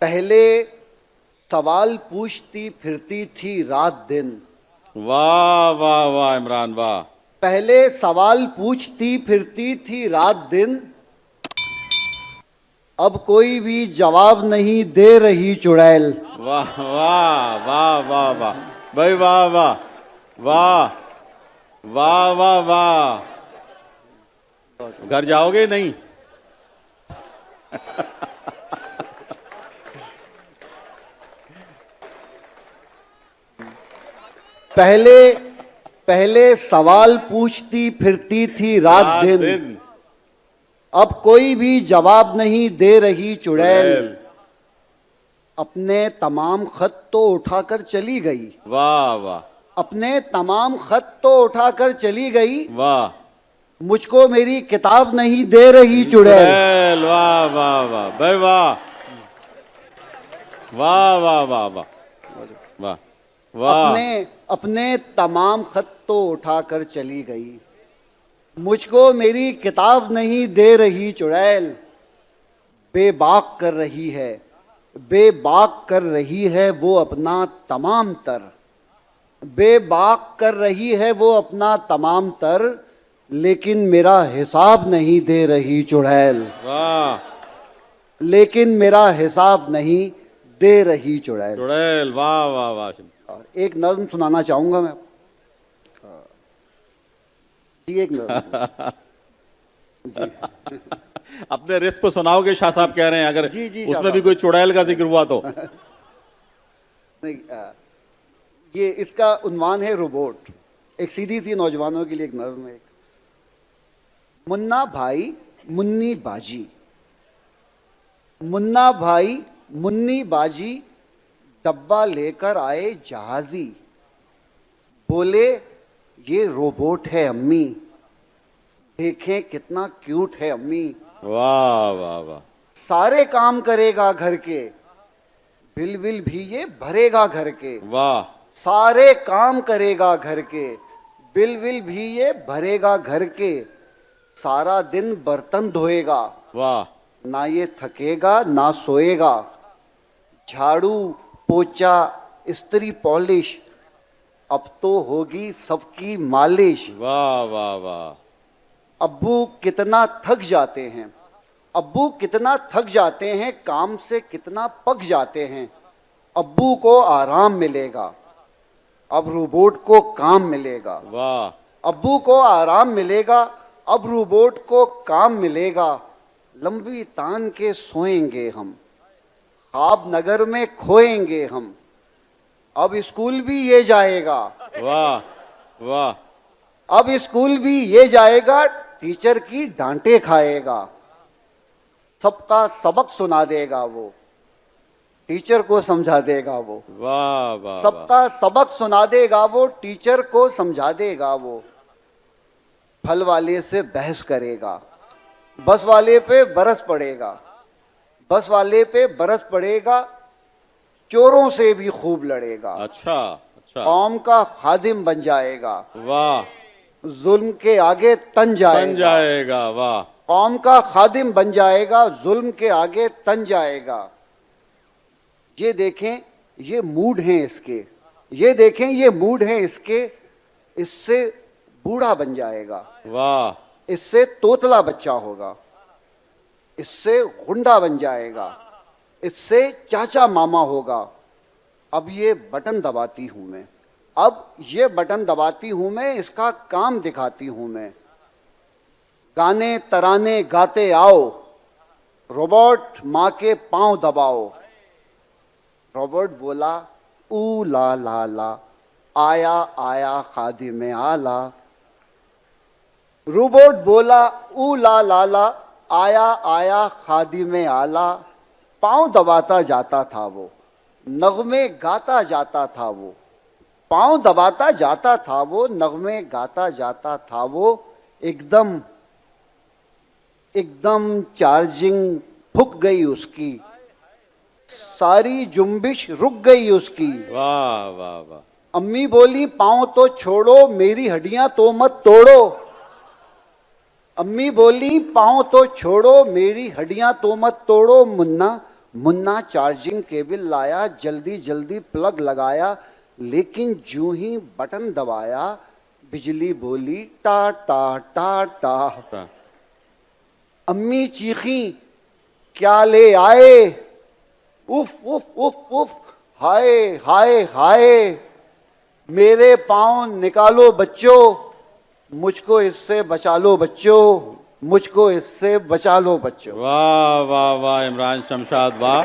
पहले सवाल पूछती फिरती थी रात दिन। वाह वाह वाह इमरान वाह। पहले सवाल पूछती फिरती थी रात दिन, अब कोई भी जवाब नहीं दे रही चुड़ैल। वाह वाह वाह वाह वाह भाई वाह वाह वाह वाह वाह वाह। घर जाओगे नहीं? पहले पहले सवाल पूछती फिरती थी रात दिन, अब कोई भी जवाब नहीं दे रही चुड़ैल। अपने तमाम खत तो उठाकर चली गई। वाह वाह अपने तमाम खत तो उठाकर चली गई, वाह। मुझको मेरी किताब नहीं दे रही चुड़ैल। वाह वाह वाह भाई वाह वाह वाह वाह वाह वाह वाह। अपने अपने तमाम खत तो उठाकर चली गई, मुझको मेरी किताब नहीं दे रही चुड़ैल। बेबाक कर रही है, बेबाक कर रही है वो अपना तमाम तर। बेबाक कर रही है वो अपना तमाम तर, लेकिन मेरा हिसाब नहीं दे रही चुड़ैल। वाह लेकिन मेरा हिसाब नहीं दे रही चुड़ैल। चुड़ैल वाह वाह वाह। और एक नज्म सुनाना चाहूंगा मैं जी, एक नज्म जी। अपने रिस्क पे सुनाओगे शाह साहब कह रहे हैं, अगर जी, जी, शाह उसमें भी साहब। कोई चुड़ैल का जिक्र हुआ तो। नहीं, ये इसका उन्वान है रोबोट। एक सीधी सी नौजवानों के लिए एक नज्म है। मुन्ना भाई मुन्नी बाजी, मुन्ना भाई मुन्नी बाजी, डब्बा लेकर आए जहाजी। बोले ये रोबोट है अम्मी, देखें कितना क्यूट है अम्मी। वाह वाह वाह। सारे काम करेगा घर के, बिल बिल भी ये भरेगा घर के। वाह सारे काम करेगा घर के, बिल बिल भी ये भरेगा घर के। सारा दिन बर्तन धोएगा, वाह ना ये थकेगा ना सोएगा। झाड़ू पोछा इस्त्री पॉलिश, अब तो होगी सबकी मालिश। वाह वाह वाह। अब्बू कितना थक जाते हैं, अब्बू कितना थक जाते हैं, काम से कितना पक जाते हैं। अब्बू को आराम मिलेगा, अब रोबोट को काम मिलेगा। वाह अब्बू को आराम मिलेगा, अब रोबोट को काम मिलेगा। लंबी तान के सोएंगे हम, ख्वाब नगर में खोएंगे हम। अब स्कूल भी ये जाएगा, वाह वाह। अब स्कूल भी ये जाएगा, टीचर की डांटे खाएगा। सबका सबक सुना देगा वो, टीचर को समझा देगा वो। वाह वाह। सबका सबक सुना देगा वो, टीचर को समझा देगा वो। फल वाले से बहस करेगा, बस वाले पे बरस पड़ेगा, बस वाले पे बरस पड़ेगा। चोरों से भी खूब लड़ेगा, अच्छा अच्छा। कौम का खादिम बन जाएगा। वाह। जुल्म के आगे तन जाएगा, बन जाएगा। वाह। कौम का खादिम बन जाएगा, जुल्म के आगे तन जाएगा। ये देखें ये मूड हैं इसके, ये देखें ये मूड हैं इसके। इससे बूढ़ा बन जाएगा, वाह। इससे तोतला बच्चा होगा, इससे गुंडा बन जाएगा, इससे चाचा मामा होगा। अब ये बटन दबाती हूं मैं, अब ये बटन दबाती हूं मैं, इसका काम दिखाती हूं मैं। गाने तराने गाते आओ, रोबोट माँ के पांव दबाओ। रोबोट बोला ऊ ला ला ला, आया आया खादिम आला। रोबोट बोला ऊ ला ला ला, आया आया खादिम आला। पांव दबाता जाता था वो, नगमे गाता जाता था वो। पांव दबाता जाता था वो, नगमे गाता जाता था वो। एकदम एकदम चार्जिंग फूक गई उसकी, सारी जुम्बिश रुक गई उसकी। वाह वाह वाह। अम्मी बोली पांव तो छोड़ो, मेरी हड्डियां तो मत तोड़ो। अम्मी बोली पांव तो छोड़ो, मेरी हड्डियां तो मत तोड़ो। मुन्ना मुन्ना चार्जिंग केबल लाया, जल्दी जल्दी प्लग लगाया, लेकिन जूं ही बटन दबाया बिजली बोली टा टा टा टा। अम्मी चीखी, क्या ले आए? उफ उफ उफ उफ, हाय हाय हाय, मेरे पाँव निकालो बच्चों, मुझको इससे बचा लो बच्चों, मुझको इससे बचा लो बच्चों। वाह वाह वाह, इमरान शमशाद वाह।